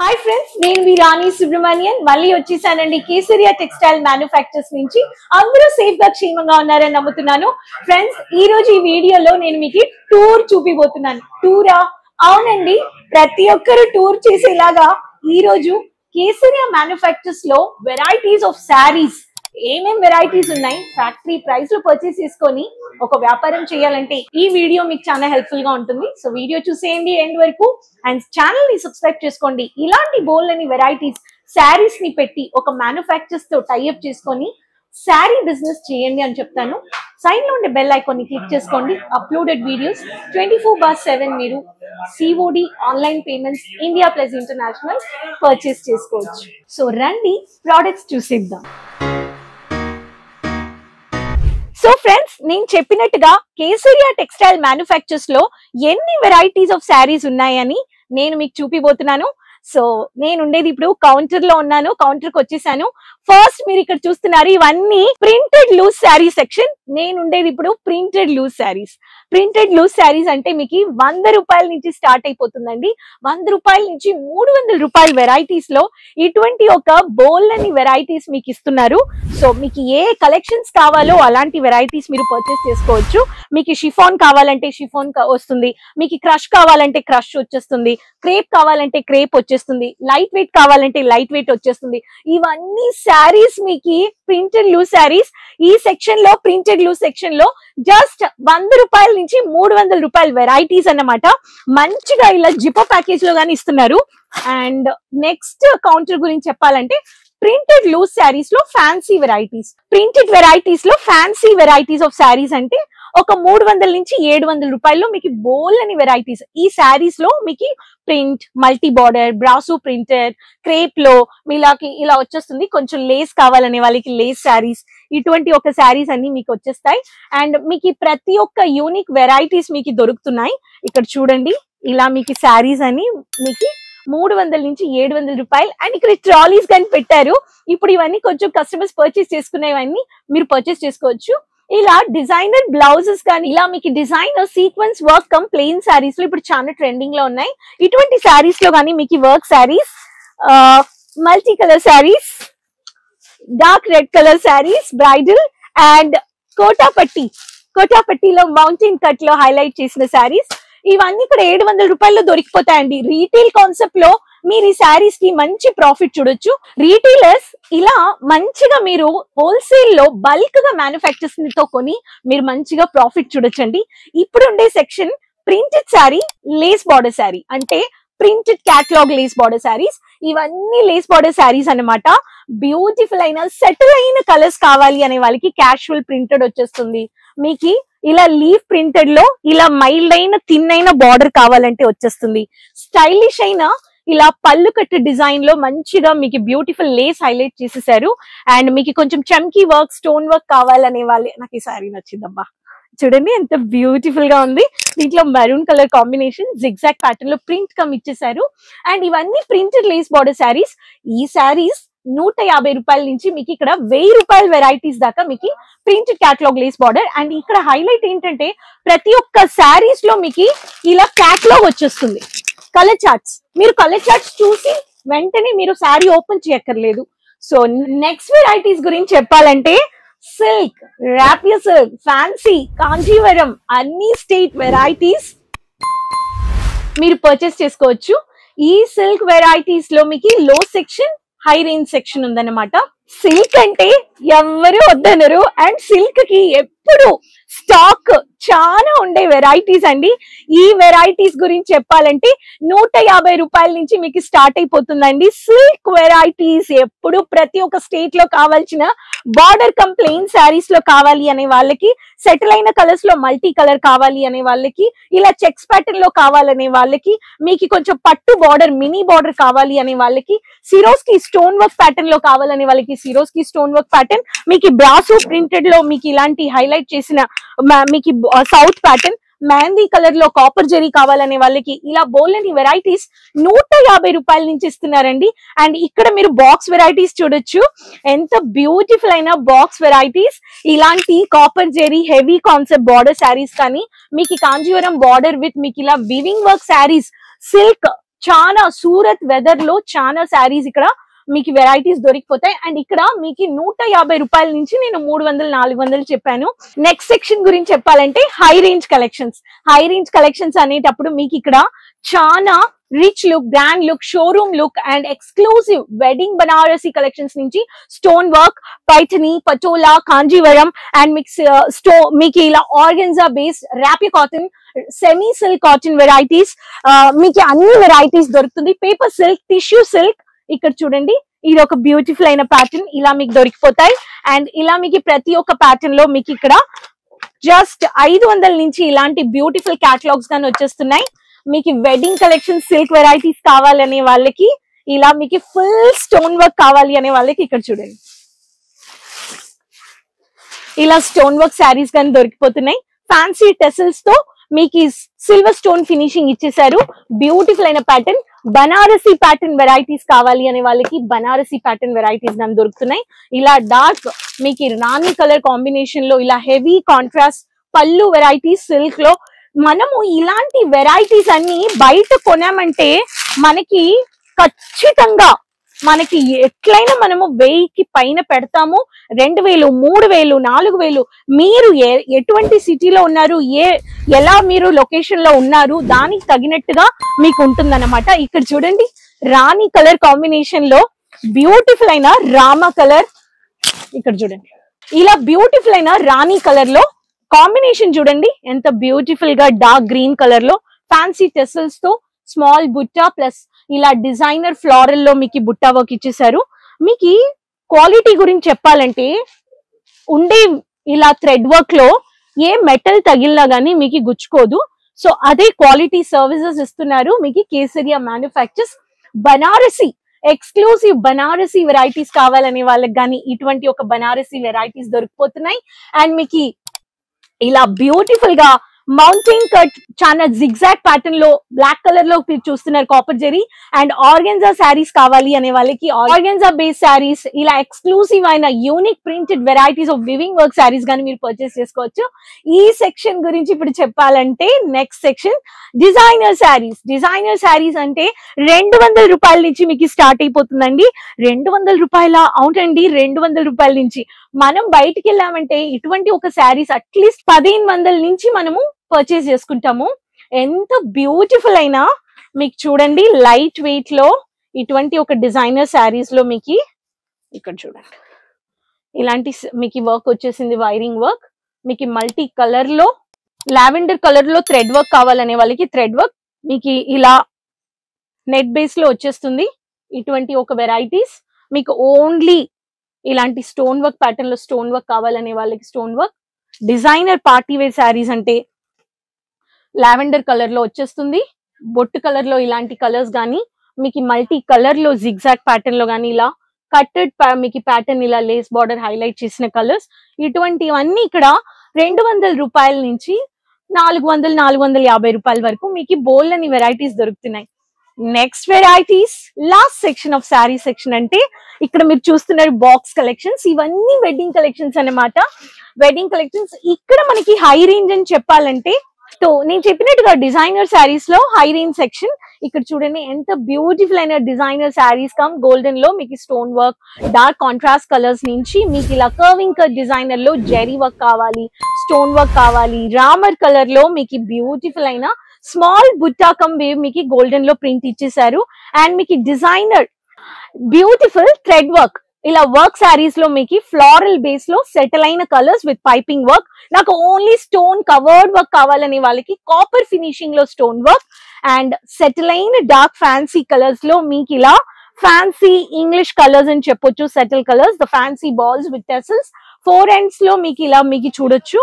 Hi friends, నేను మీ రాణి సుబ్రహ్మణ్యన్ మళ్ళీ వచ్చేసానండి కేసరియా టెక్స్టైల్ మ్యానుఫ్యాక్చర్స్ నుంచి. అందరూ సేఫ్ గా క్షేమంగా ఉన్నారని నమ్ముతున్నాను. ఫ్రెండ్స్, ఈ రోజు ఈ వీడియోలో నేను మీకు టూర్ చూపిపోతున్నాను. టూరా? అవునండి, ప్రతి ఒక్కరు టూర్ చేసేలాగా ఈ రోజు కేసరియా మ్యానుఫ్యాక్చర్స్ లో వెరైటీస్ ఆఫ్ శారీస్, ఏమేం వెరైటీస్ ఉన్నాయి, ఫ్యాక్టరీ ప్రైస్ లో పర్చేస్ చేసుకొని ఒక వ్యాపారం చేయాలంటే ఈ వీడియో మీకు చాలా హెల్ప్ఫుల్ గా ఉంటుంది. సో వీడియో చూసేయండి ఎండ్ వరకు అండ్ ఛానల్ ని సబ్స్క్రైబ్ చేసుకోండి. ఇలాంటి బోల్డ్ అని వెరైటీస్ శారీస్ ని పెట్టి ఒక మ్యానుఫ్యాక్చర్స్ తో టైఅప్ చేసుకొని శారీ బిజినెస్ చేయండి అని చెప్తాను. సైడ్ లో ఉండే బెల్ ఐకాన్ ని క్లిక్ చేసుకోండి. అప్లోడెడ్ వీడియోస్ 24/7 మీరు COD online payments India plus international purchase చేసుకోవచ్చు. సో రండి ప్రొడక్ట్స్ చూసేద్దాం. సో ఫ్రెండ్స్, నేను చెప్పినట్టుగా కేసరియా టెక్స్టైల్ మ్యానుఫ్యాక్చర్స్ లో ఎన్ని వెరైటీస్ ఆఫ్ శారీస్ ఉన్నాయని నేను మీకు చూపిపోతున్నాను. సో నేను ఉండేది ఇప్పుడు కౌంటర్ లో ఉన్నాను. కౌంటర్ కి వచ్చేసాను. ఫస్ట్ మీరు ఇక్కడ చూస్తున్నారు, ఇవన్నీ ప్రింటెడ్ లూజ్ శారీ సెక్షన్. నేను ఉండేది ఇప్పుడు printed loose saris. Printed loose saris అంటే మీకు 100 రూపాయల నుంచి స్టార్ట్ అయిపోతుందండి. 100 రూపాయల నుంచి 300 రూపాయల వెరైటీస్ లో ఇటువంటి ఒక బోల్డ్ అని వెరైటీస్ మీకు ఇస్తున్నారు. సో మీకు ఏ కలెక్షన్స్ కావాలో అలాంటి వెరైటీస్ మీరు పర్చేస్ చేసుకోవచ్చు. మీకు షిఫాన్ కావాలంటే షిఫాన్ వస్తుంది, మీకు క్రష్ కావాలంటే క్రష్ వచ్చేస్తుంది, క్రేప్ కావాలంటే క్రేప్ వచ్చేస్తుంది, లైట్ వెయిట్ కావాలంటే లైట్ వెయిట్ వచ్చేస్తుంది. ఇవన్నీ శారీస్ మీకు ప్రింటెడ్ లూజ్ శారీస్. ఈ సెక్షన్ లో ప్రింటెడ్ లూజ్ సెక్షన్ లో జస్ట్ 100 రూపాయల నుంచి 300 రూపాయల వెరైటీస్ అన్నమాట. మంచిగా ఇలా జిప్పో ప్యాకేజ్ లో గానీ ఇస్తున్నారు. అండ్ నెక్స్ట్ కౌంటర్ గురించి చెప్పాలంటే ప్రింటెడ్ లూజ్ శారీస్ లో ఫ్యాన్సీ వెరైటీస్. ప్రింటెడ్ వెరైటీస్ లో ఫ్యాన్సీ వెరైటీస్ ఆఫ్ శారీస్ అంటే ఒక 300 నుంచి 700 రూపాయల్లో మీకు బోల్ అని వెరైటీస్. ఈ శారీస్ లో మీకు print, multi border, brasso printed, crepe లో మీలాకి ఇలా వచ్చేస్తుంది. కొంచెం లేస్ కావాలనే వాళ్ళకి లేస్ శారీస్, ఇటువంటి ఒక శారీస్ అన్ని మీకు వచ్చేస్తాయి. అండ్ మీకు ప్రతి ఒక్క యూనిక్ వెరైటీస్ మీకు దొరుకుతున్నాయి. ఇక్కడ చూడండి, ఇలా మీకు శారీస్ అని మీకు 300 నుంచి 700 రూపాయలు. అండ్ ఇక్కడ ట్రాలీస్ కానీ పెట్టారు. ఇప్పుడు ఇవన్నీ కొంచెం కస్టమర్స్ పర్చేస్ చేసుకునేవన్నీ మీరు పర్చేస్ చేసుకోవచ్చు. ఇలా డిజైనర్ బ్లౌజెస్ కానీ ఇలా మీకు designer sequence work come plain saris లో ఇప్పుడు చాలా ట్రెండింగ్ లో ఉన్నాయి. ఇటువంటి శారీస్ లో కానీ మీకు work saris, multi colour saris, dark red colour saris, bridal and కోటాపట్టిలో మౌంటైన్ కట్ లో హైలైట్ చేసిన శారీస్, ఇవన్నీ ఇక్కడ 700 రూపాయల్లో దొరికిపోతాయండి. రీటైల్ కాన్సెప్ట్ లో మీరు ఈ శారీస్ కి మంచి ప్రాఫిట్ చూడొచ్చు. రీటైలర్స్ ఇలా మంచిగా మీరు హోల్సేల్ లో బల్క్ గా మ్యానుఫ్యాక్చర్స్ తో కొని మీరు మంచిగా ప్రాఫిట్ చూడొచ్చండి. ఇప్పుడు ఉండే section printed sari, lace border sari అంటే printed catalogue lace border saris. ఇవన్నీ లేస్ బార్డర్ శారీస్ అన్నమాట. బ్యూటిఫుల్ అయిన సెటిల్ అయిన కలర్స్ కావాలి అనే వాళ్ళకి క్యాషువల్ ప్రింటెడ్ వచ్చేస్తుంది. మీకు ఇలా లీఫ్ ప్రింటెడ్ లో ఇలా మైల్డ్ అయిన థిన్ అయిన బార్డర్ కావాలంటే వచ్చేస్తుంది. స్టైలిష్ అయిన ఇలా పళ్ళు కట్టు డిజైన్ లో మంచిగా మీకు బ్యూటిఫుల్ లేస్ హైలైట్ చేసేసారు. అండ్ మీకు కొంచెం చమ్కీ వర్క్, స్టోన్ వర్క్ కావాలనే వాళ్ళే, నాకు ఈ శారీ నచ్చిందబ్బా. చూడండి ఎంత బ్యూటిఫుల్ గా ఉంది. దీంట్లో maroon colour combination zigzag pattern లో ప్రింట్ కమ్ ఇచ్చేసారు. అండ్ ఇవన్నీ ప్రింటెడ్ లేస్ బార్డర్ శారీస్. ఈ శారీస్ 150 రూపాయల నుంచి మీకు ఇక్కడ 1000 రూపాయల వెరైటీస్ దాకా మీకు printed catalogue lace border. And ఇక్కడ హైలైట్ ఏంటంటే ప్రతి ఒక్క శారీస్ లో మీకు ఇలా క్యాటలాగ్ వచ్చేస్తుంది, కలర్ చార్ట్స్. మీరు కలర్ చార్ట్స్ చూసి వెంటనే మీరు శారీ ఓపెన్ చేయక్కర్లేదు. సో నెక్స్ట్ వెరైటీస్ గురించి చెప్పాలంటే సిల్క్, రాపియర్ సిల్క్, ఫ్యాన్సీ, కాంజీవరం అన్ని స్టేట్ వెరైటీస్ మీరు పర్చేస్ చేసుకోవచ్చు. ఈ సిల్క్ వెరైటీస్ లో మీకు లో సెక్షన్, హై రేంజ్ సెక్షన్ ఉందన్నమాట. సిల్క్ అంటే ఎవరు వద్దనరు. అండ్ సిల్క్ కి ఎప్పుడు స్టాక్ చాలా ఉండే వెరైటీస్ అండి. ఈ వెరైటీస్ గురించి చెప్పాలంటే 150 రూపాయల నుంచి మీకు స్టార్ట్ అయిపోతుందండి. సిల్క్ వెరైటీస్ ఎప్పుడు ప్రతి ఒక్క స్టేట్ లో కావాల్సిన బార్డర్ కమ్ ప్లెయిన్ శారీస్ లో కావాలి అనే వాళ్ళకి, సెటిల్ అయిన కలర్స్ లో మల్టీ కలర్ కావాలి అనే వాళ్ళకి, ఇలా చెక్స్ ప్యాటర్న్ లో కావాలనే వాళ్ళకి, మీకు కొంచెం పట్టు బార్డర్, మినీ బార్డర్ కావాలి అనే వాళ్ళకి, సిరోస్ కి స్టోన్ వర్క్ ప్యాటర్న్ లో కావాలనే వాళ్ళకి సిరోస్ కి స్టోన్ వర్క్ ప్యాటర్న్, మీకు బ్రాసో ప్రింటెడ్ లో మీకు ఇలాంటి హైలైట్ చేసిన మీకు సౌత్ ప్యాటర్న్, మెహందీ కలర్ లో కాపర్ జరీ కావాలనే వాళ్ళకి ఇలా బోల్డ్ వెరైటీస్ 150 రూపాయల నుంచి ఇస్తున్నారండి. అండ్ ఇక్కడ మీరు బాక్స్ వెరైటీస్ చూడొచ్చు. ఎంత బ్యూటిఫుల్ అయిన బాక్స్ వెరైటీస్. ఇలాంటి copper zari heavy concept border saris కానీ, మీకు కాంజీవరం బార్డర్ విత్ మీకు ఇలా వీవింగ్ వర్క్ శారీస్, సిల్క్ చాలా సూరత్ వెదర్ లో చాలా శారీస్ ఇక్కడ మీకు వెరైటీస్ దొరికిపోతాయి. అండ్ ఇక్కడ మీకు 150 రూపాయల నుంచి నేను 300 400 చెప్పాను. నెక్స్ట్ సెక్షన్ గురించి చెప్పాలంటే high range collections. High range collections అనేటప్పుడు మీకు ఇక్కడ చాలా rich look, grand look, showroom look and exclusive wedding Banarasi collections నుంచి stone work, Paithani, Patola, Kanjeevaram and మీకు ఇలా organza based rapier cotton, semi silk cotton varieties మీకు అన్ని వెరైటీస్ దొరుకుతుంది. Paper silk, tissue silk. ఇక్కడ చూడండి, ఇది ఒక బ్యూటిఫుల్ అయిన ప్యాటర్న్ ఇలా మీకు దొరికిపోతాయి. అండ్ ఇలా మీకు ప్రతి ఒక్క ప్యాటర్న్ లో మీకు ఇక్కడ జస్ట్ 500 నుంచి ఇలాంటి బ్యూటిఫుల్ క్యాటలాగ్స్ గాని వచ్చేస్తున్నాయి. మీకు వెడ్డింగ్ కలెక్షన్ సిల్క్ వెరైటీస్ కావాలనే వాళ్ళకి, ఇలా మీకు ఫుల్ స్టోన్ వర్క్ కావాలి అనే వాళ్ళకి ఇక్కడ చూడండి, ఇలా స్టోన్ వర్క్ శారీస్ గాని దొరికిపోతున్నాయి. ఫ్యాన్సీ టెసల్స్ తో మీకు సిల్వర్ స్టోన్ ఫినిషింగ్ ఇచ్చేసారు. బ్యూటిఫుల్ అయిన ప్యాటర్న్. బనారసి ప్యాటర్న్ వెరైటీస్ కావాలి అనే వాళ్ళకి బనారసి ప్యాటర్న్ వెరైటీస్ గాని దొరుకుతున్నాయి. ఇలా డార్క్ మీకు రాణి కలర్ కాంబినేషన్ లో ఇలా హెవీ కాంట్రాస్ట్ పళ్ళు వెరైటీస్ సిల్క్ లో. మనము ఇలాంటి వెరైటీస్ అన్ని బయట కొనామంటే మనకి ఖచ్చితంగా మనకి ఎట్లయినా మనము 1000కి పైన పెడతాము. 2000, 3000, 4000 మీరు ఎటువంటి సిటీలో ఉన్నారు, ఎలా మీరు లొకేషన్ లో ఉన్నారు దానికి తగినట్టుగా మీకు ఉంటుందన్నమాట. ఇక్కడ చూడండి, రాణి కలర్ కాంబినేషన్ లో బ్యూటిఫుల్ అయిన రామ కలర్. ఇక్కడ చూడండి, ఇలా బ్యూటిఫుల్ అయిన రాణి కలర్ లో కాంబినేషన్ చూడండి ఎంత బ్యూటిఫుల్ గా డార్క్ గ్రీన్ కలర్ లో ఫ్యాన్సీ టెసల్స్ తో స్మాల్ బుట్టా ప్లస్ ఇలా డిజైనర్ ఫ్లోరల్ లో మీకు బుట్టా వర్క్ ఇచ్చేసారు. మీకు క్వాలిటీ గురించి చెప్పాలంటే ఉండే ఇలా థ్రెడ్ వర్క్ లో ఏ మెటల్ తగిలినా గానీ మీకు గుచ్చుకోదు. సో అదే క్వాలిటీ సర్వీసెస్ ఇస్తున్నారు మీకు Kesariya manufactures. Banarasi exclusive Banarasi varieties కావాలనే వాళ్ళకి కానీ ఇటువంటి ఒక బనారసి వెరైటీస్ దొరికిపోతున్నాయి. అండ్ మీకు ఇలా బ్యూటిఫుల్ గా మౌంటైన్ కట్ చాలా జిగ్జాగ్ ప్యాటర్న్ లో బ్లాక్ కలర్ లో మీరు చూస్తున్నారు copper zari. And organza saris కావాలి అనే వాళ్ళకి ఆర్గెన్జా బేస్ శారీస్, ఇలా ఎక్స్క్లూసివ్ అయిన unique printed varieties of weaving work saris గానీ మీరు పర్చేస్ చేసుకోవచ్చు. ఈ సెక్షన్ గురించి ఇప్పుడు చెప్పాలంటే next section designer saris. Designer saris అంటే 200 రూపాయల నుంచి మీకు స్టార్ట్ అయిపోతుందండి. 200 రూపాయల? అవునండి, 200 రూపాయల నుంచి. మనం బయటికి వెళ్ళామంటే ఇటువంటి ఒక శారీస్ అట్లీస్ట్ 1500 నుంచి మనము పర్చేస్ చేసుకుంటాము. ఎంత బ్యూటిఫుల్ అయినా మీకు చూడండి, లైట్ వెయిట్ లో ఇటువంటి ఒక డిజైనర్ శారీస్ లో మీకు ఇక్కడ చూడండి ఇలాంటి మీకు వర్క్ వచ్చేసింది, వైరింగ్ వర్క్. మీకు మల్టీ కలర్ లో లావెండర్ కలర్ లో థ్రెడ్ వర్క్ కావాలనే వాళ్ళకి థ్రెడ్ వర్క్ మీకు ఇలా నెట్ బేస్ లో వచ్చేస్తుంది. ఇటువంటి ఒక వెరైటీస్ మీకు ఓన్లీ ఇలాంటి స్టోన్ వర్క్ ప్యాటర్న్ లో స్టోన్ వర్క్ కావాలనే వాళ్ళకి stone work. Designer party wear saris అంటే లావెండర్ కలర్ లో వచ్చేస్తుంది. బొట్టు కలర్ లో ఇలాంటి కలర్స్ గానీ మీకు మల్టీ కలర్ లో జిగ్జాగ్ ప్యాటర్న్ లో గానీ ఇలా కట్టెడ్ మీకు ప్యాటర్న్ ఇలా లేస్ బార్డర్ హైలైట్ చేసిన కలర్స్, ఇటువంటివన్నీ ఇక్కడ 200 రూపాయల నుంచి 400 450 రూపాయల వరకు మీకు బోల్డ్ అని వెరైటీస్ దొరుకుతున్నాయి. Next varieties last section of sari section అంటే ఇక్కడ మీరు చూస్తున్నారు బాక్స్ కలెక్షన్స్. ఇవన్నీ వెడ్డింగ్ కలెక్షన్స్ అన్నమాట. వెడ్డింగ్ కలెక్షన్స్ ఇక్కడ మనకి హై రేంజ్ అని చెప్పాలంటే సో నేను చెప్పినట్టుగా డిజైనర్ శారీస్ లో హై రేంజ్ సెక్షన్. ఇక్కడ చూడండి ఎంత బ్యూటిఫుల్ అయిన డిజైనర్ శారీస్ కమ్ గోల్డెన్ లో మీకు stone work, dark contrast colours నుంచి మీకు ఇలా కర్వింగ్ కట్ డిజైనర్ లో జెరీ వర్క్ కావాలి, స్టోన్ వర్క్ కావాలి, రామర్ కలర్ లో మీకు బ్యూటిఫుల్ అయిన స్మాల్ బుట్టా కమ్ వేవ్ మీకు గోల్డెన్ లో ప్రింట్ ఇచ్చేసారు. అండ్ మీకు డిజైనర్ బ్యూటిఫుల్ థ్రెడ్ వర్క్ ఇలా వర్క్ శారీస్ లో మీకు ఫ్లోరల్ బేస్ లో సెటిల్ అయిన కలర్స్ విత్ పైపింగ్ వర్క్. నాకు ఓన్లీ స్టోన్ కవర్డ్ వర్క్ కావాలనే వాళ్ళకి కాపర్ ఫినిషింగ్ లో స్టోన్ వర్క్ అండ్ సెటిల్ అయిన డార్క్ ఫ్యాన్సీ కలర్స్ లో మీకు ఇలా ఫ్యాన్సీ ఇంగ్లీష్ కలర్స్ అని చెప్పొచ్చు. Subtle colours, the fancy balls with tassels, 4 ends లో మీకు ఇలా మీకు చూడొచ్చు.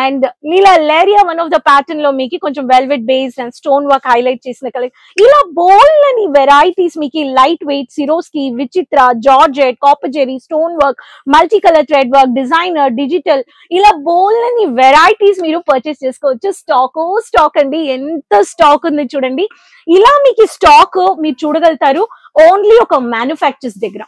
అండ్ ఇలా లేరియా వన్ ఆఫ్ ద ప్యాటర్న్ లో మీకు కొంచెం velvet base and stone work highlight చేసిన కలర్. ఇలా బోల్డ్ అని వెరైటీస్ మీకు light weight Swarovski, Vichitra, georgette, copper zari, stone work, multi colour thread work, designer, digital, ఇలా బోల్డ్ అని వెరైటీస్ మీరు పర్చేస్ చేసుకోవచ్చు. స్టాక్ అండి, ఎంత స్టాక్ ఉంది చూడండి. ఇలా మీకు స్టాక్ మీరు చూడగలుగుతారు ఓన్లీ ఒక మ్యానుఫ్యాక్చర్స్ దగ్గర.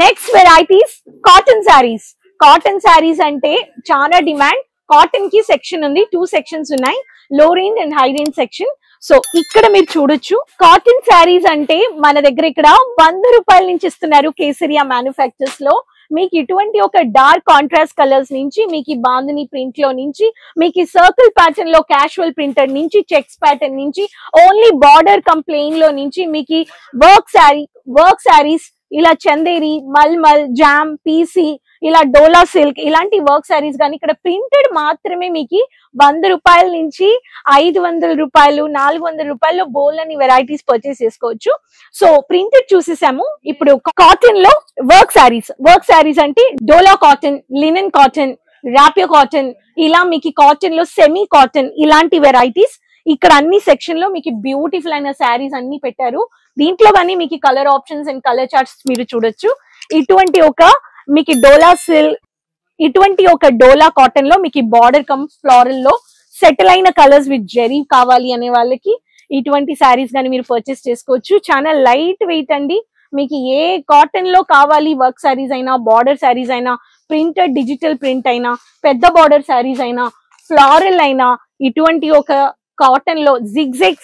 Next varieties cotton saris. Cotton saris అంటే చాలా డిమాండ్. కాటన్ కి సెక్షన్ ఉంది, 2 sections ఉన్నాయి, లో range and high range section. So ఇక్కడ మీరు చూడొచ్చు కాటన్ శారీస్ అంటే మన దగ్గర ఇక్కడ 100 రూపాయల నుంచి ఇస్తున్నారు కేసరియా మ్యానుఫ్యాక్చర్స్ లో. మీకు ఇటువంటి ఒక డార్క్ కాంట్రాస్ట్ కలర్స్ నుంచి, మీకు బాందిని ప్రింట్ లో నుంచి, మీకు సర్కిల్ ప్యాటర్న్ లో క్యాషువల్ ప్రింటెడ్ నుంచి, చెక్స్ ప్యాటర్న్ నుంచి, ఓన్లీ బార్డర్ కంప్లెయిన్ లో నుంచి, మీకు వర్క్ శారీస్ ఇలా చందేరి, మల్మల్, జామ్, పీసీ, ఇలా డోలా సిల్క్ ఇలాంటి వర్క్ శారీస్ కానీ ఇక్కడ ప్రింటెడ్ మాత్రమే మీకు 100 రూపాయల నుంచి 500 రూపాయలు 400 రూపాయలు బోల్ అని వెరైటీస్ పర్చేస్ చేసుకోవచ్చు. సో ప్రింటెడ్ చూసేసాము. ఇప్పుడు కాటన్ లో వర్క్ శారీస్ అంటే Dola cotton, linen cotton, rapier cotton, ఇలా మీకు కాటన్ లో సెమీ కాటన్ ఇలాంటి వెరైటీస్ ఇక్కడ అన్ని సెక్షన్ లో మీకు బ్యూటిఫుల్ అయిన శారీస్ అన్ని పెట్టారు. దీంట్లో కానీ మీకు colour options and colour charts మీరు చూడొచ్చు. ఇటువంటి ఒక మీకు డోలా సిల్క్, ఇటువంటి ఒక డోలా కాటన్ లో మీకు బార్డర్ కమ్ ఫ్లోరల్ లో సెటిల్ అయిన కలర్స్ విత్ జెరీ కావాలి అనే వాళ్ళకి ఇటువంటి శారీస్ కానీ మీరు పర్చేస్ చేసుకోవచ్చు. చాలా లైట్ వెయిట్ అండి. మీకు ఏ కాటన్ లో కావాలి, వర్క్ శారీస్ అయినా, బార్డర్ శారీస్ అయినా, ప్రింటెడ్ డిజిటల్ ప్రింట్ అయినా, పెద్ద బార్డర్ శారీస్ అయినా, ఫ్లోరల్ అయినా, ఇటువంటి ఒక కాటన్ లో జిగ్జాగ్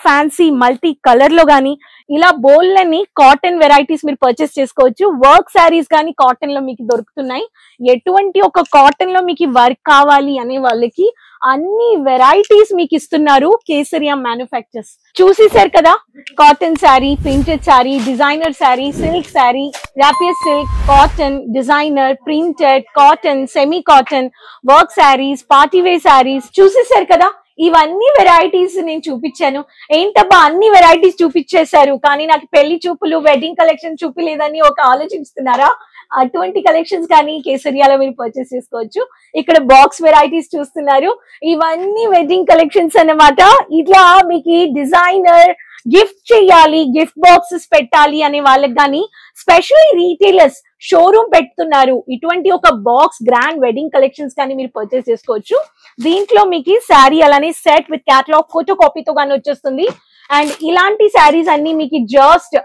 ఫ్యాన్సీ మల్టీ కలర్ లో గానీ ఇలా బోల్లని కాటన్ వెరైటీస్ మీరు పర్చేస్ చేసుకోవచ్చు. వర్క్ శారీస్ కానీ కాటన్ లో మీకు దొరుకుతున్నాయి. ఎటువంటి ఒక కాటన్ లో మీకు వర్క్ కావాలి అనే వాళ్ళకి అన్ని వెరైటీస్ మీకు ఇస్తున్నారు కేసరియా మ్యానుఫ్యాక్చర్స్. చూసేసారు కదా, cotton sari, printed sari, designer sari, silk sari, rapier silk, cotton, designer, printed, cotton, semi cotton, work saris, party wear saris చూసేసారు కదా. ఇవన్నీ వెరైటీస్ నేను చూపించాను. ఏంటబ్బా అన్ని వెరైటీస్ చూపించేశారు కానీ నాకు పెళ్లి చూపులు, వెడ్డింగ్ కలెక్షన్ చూపిలేదని ఒక ఆలోచిస్తున్నారా? అటువంటి కలెక్షన్స్ కానీ కేసరియాలో మీరు పర్చేస్ చేసుకోవచ్చు. ఇక్కడ బాక్స్ వెరైటీస్ చూస్తున్నారు, ఇవన్నీ వెడ్డింగ్ కలెక్షన్స్ అన్నమాట. ఇట్లా మీకు డిజైనర్ గిఫ్ట్ చేయాలి, గిఫ్ట్ బాక్సెస్ పెట్టాలి అనే వాళ్ళకి కానీ స్పెషల్ రీటైలర్స్ షోరూమ్ పెడుతున్నారు. ఇటువంటి ఒక బాక్స్ గ్రాండ్ వెడ్డింగ్ కలెక్షన్స్ కానీ మీరు పర్చేస్ చేసుకోవచ్చు. దీంట్లో మీకు శారీ అలానే సెట్ విత్ క్యాటలాగ్ ఫోటో కాపీతో కానీ వచ్చేస్తుంది. అండ్ ఇలాంటి శారీస్ అన్ని మీకు జస్ట్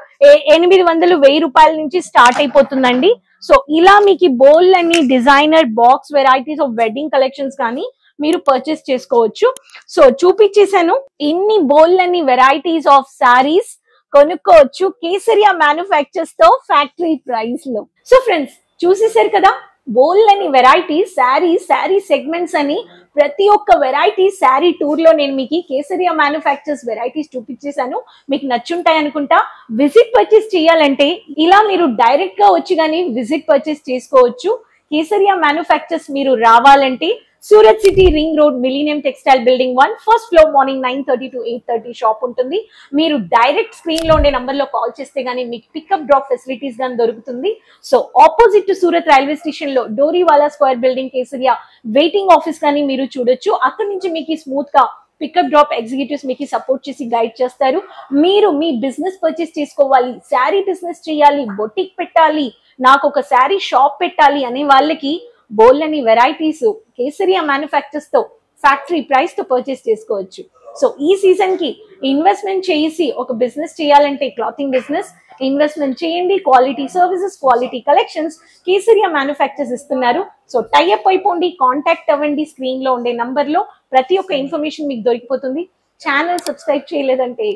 800-1000 రూపాయల నుంచి స్టార్ట్ అయిపోతుందండి. సో ఇలా మీకు బోల్ అన్ని designer box varieties of wedding collections కానీ మీరు పర్చేస్ చేసుకోవచ్చు. సో చూపించేసాను, ఇన్ని బోల్ అన్ని వెరైటీస్ ఆఫ్ శారీస్ కొనుక్కోవచ్చు కేసరియా మ్యానుఫ్యాక్చర్స్ తో ఫ్యాక్టరీ ప్రైస్ లో. సో ఫ్రెండ్స్ చూసేసారు కదా, బోల్ అని వెరైటీస్ శారీ సెగ్మెంట్స్ అని ప్రతి ఒక్క వెరైటీ శారీ టూర్ లో నేను మీకు కేసరియా మ్యానుఫ్యాక్చర్స్ వెరైటీస్ చూపించేశాను. మీకు నచ్చుంటాయి అనుకుంటా. విజిట్ పర్చేస్ చేయాలంటే ఇలా మీరు డైరెక్ట్ గా వచ్చి కానీ విజిట్ పర్చేస్ చేసుకోవచ్చు. కేసరియా మ్యానుఫ్యాక్చర్స్ మీరు రావాలంటే Surat city ring road millennium textile building 1 first floor morning 9:30 to 8:30 shop ఉంటుంది. మీరు డైరెక్ట్ స్క్రీన్ లో ఉండే నంబర్ లో కాల్ చేస్తే గానీ మీకు పికప్ డ్రాప్ ఫెసిలిటీస్ గానీ దొరుకుతుంది. So opposite to Surat railway station లో Doriwala square building Kesariya waiting office కానీ మీరు చూడొచ్చు. అక్కడి నుంచి మీకు స్మూత్ గా పికప్ డ్రాప్ ఎగ్జిక్యూటివ్స్ మీకు సపోర్ట్ చేసి గైడ్ చేస్తారు. మీరు మీ బిజినెస్ పర్చేస్ చేసుకోవాలి, శారీ బిజినెస్ చేయాలి, బొటిక్ పెట్టాలి, నాకు ఒక శారీ షాప్ పెట్టాలి అనే వాళ్ళకి బోల్లని వెరైటీస్ కేసరియా మ్యానుఫ్యాక్చర్స్ తో ఫ్యాక్టరీ ప్రైస్ తో పర్చేస్ చేసుకోవచ్చు. సో ఈ సీజన్ కి ఇన్వెస్ట్మెంట్ చేసి ఒక బిజినెస్ చేయాలంటే క్లాతింగ్ బిజినెస్ ఇన్వెస్ట్మెంట్ చేయండి. Quality services, quality collections Kesariya manufactures ఇస్తున్నారు. సో టైఅప్ అయిపోండి, కాంటాక్ట్ అవ్వండి. స్క్రీన్ లో ఉండే నంబర్ లో ప్రతి ఒక్క ఇన్ఫర్మేషన్ మీకు దొరికిపోతుంది. ఛానల్ సబ్స్క్రైబ్ చేయలేదంటే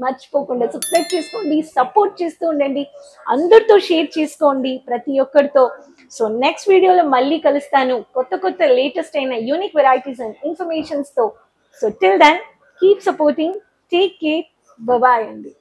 మర్చిపోకుండా సబ్స్క్రైబ్ చేసుకోండి, సపోర్ట్ చేస్తూ ఉండండి, అందరితో షేర్ చేసుకోండి ప్రతి ఒక్కరితో. సో నెక్స్ట్ వీడియోలో మళ్ళీ కలుస్తాను కొత్త లేటెస్ట్ అయిన యూనిక్ వెరైటీస్ అండ్ ఇన్ఫర్మేషన్స్ తో. So till then keep supporting, take care, bye అండి.